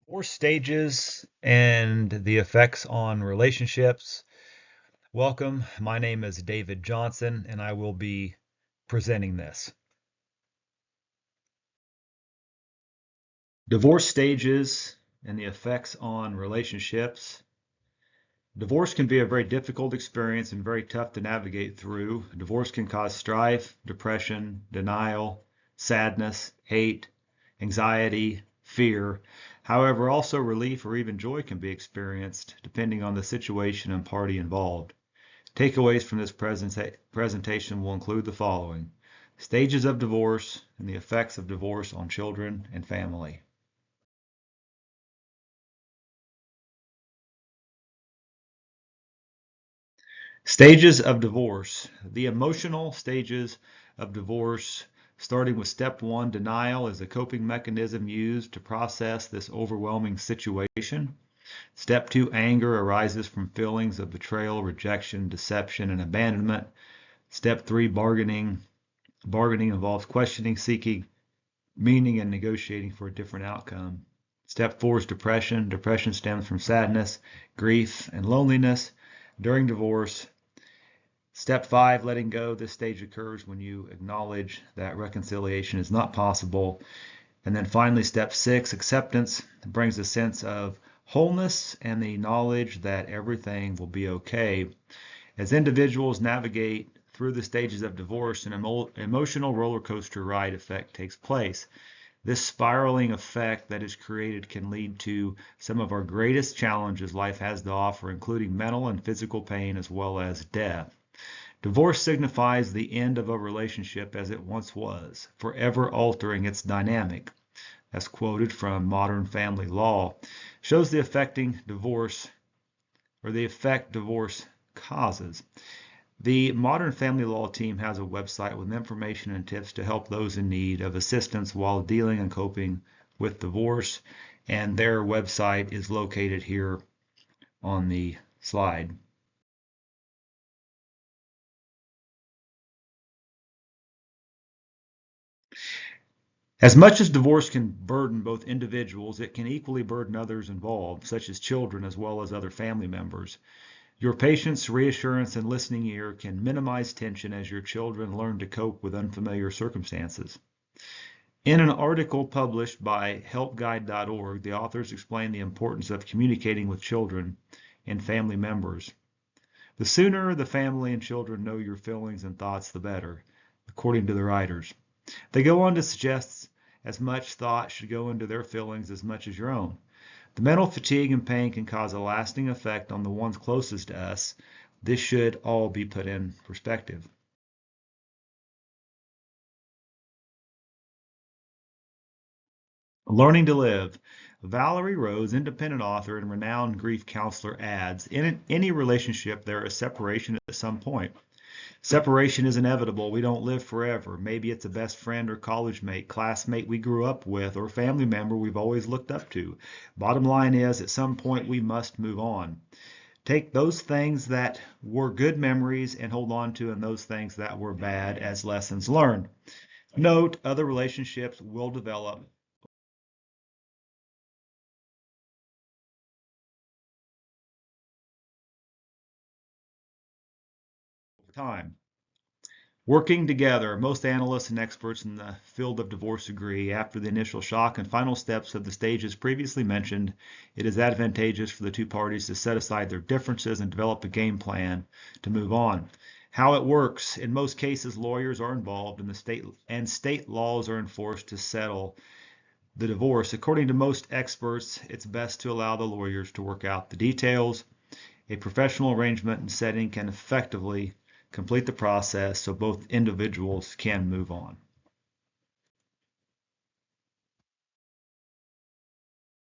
Four stages and the effects on relationships. Welcome. My name is David Johnson, and I will be presenting this. Divorce stages and the effects on relationships. Divorce can be a very difficult experience and very tough to navigate through. Divorce can cause strife, depression, denial, sadness, hate, anxiety, fear. However, also relief or even joy can be experienced depending on the situation and party involved. Takeaways from this presentation will include the following: stages of divorce and the effects of divorce on children and family. Stages of divorce. The emotional stages of divorce, starting with step one, denial, is a coping mechanism used to process this overwhelming situation. Step two, anger, arises from feelings of betrayal, rejection, deception, and abandonment. Step three, bargaining. Bargaining involves questioning, seeking meaning, and negotiating for a different outcome. Step four is depression. Depression stems from sadness, grief, and loneliness during divorce. Step five, letting go. This stage occurs when you acknowledge that reconciliation is not possible. And then finally, step six, acceptance, brings a sense of wholeness and the knowledge that everything will be okay. As individuals navigate through the stages of divorce, an emotional roller coaster ride effect takes place. This spiraling effect that is created can lead to some of our greatest challenges life has to offer, including mental and physical pain as well as death. Divorce signifies the end of a relationship as it once was, forever altering its dynamic. As quoted from Modern Family Law, shows the affecting divorce or the effect divorce causes. The Modern Family Law team has a website with information and tips to help those in need of assistance while dealing and coping with divorce, and their website is located here on the slide. As much as divorce can burden both individuals, it can equally burden others involved, such as children as well as other family members. Your patience, reassurance, and listening ear can minimize tension as your children learn to cope with unfamiliar circumstances. In an article published by helpguide.org, the authors explain the importance of communicating with children and family members. The sooner the family and children know your feelings and thoughts, the better, according to the writers. They go on to suggest as much thought should go into their feelings as much as your own. The mental fatigue and pain can cause a lasting effect on the ones closest to us. This should all be put in perspective. Learning to Live. Valerie Rose, independent author and renowned grief counselor, adds, in any relationship there is separation at some point. Separation is inevitable. We don't live forever. Maybe it's a best friend or college mate, classmate we grew up with, or family member we've always looked up to. Bottom line is, at some point we must move on. Take those things that were good memories and hold on to, and those things that were bad as lessons learned. Note, other relationships will develop over time. Working together, most analysts and experts in the field of divorce agree after the initial shock and final steps of the stages previously mentioned, it is advantageous for the two parties to set aside their differences and develop a game plan to move on. How it works: in most cases, lawyers are involved in state laws are enforced to settle the divorce. According to most experts, it's best to allow the lawyers to work out the details. A professional arrangement and setting can effectively complete the process so both individuals can move on.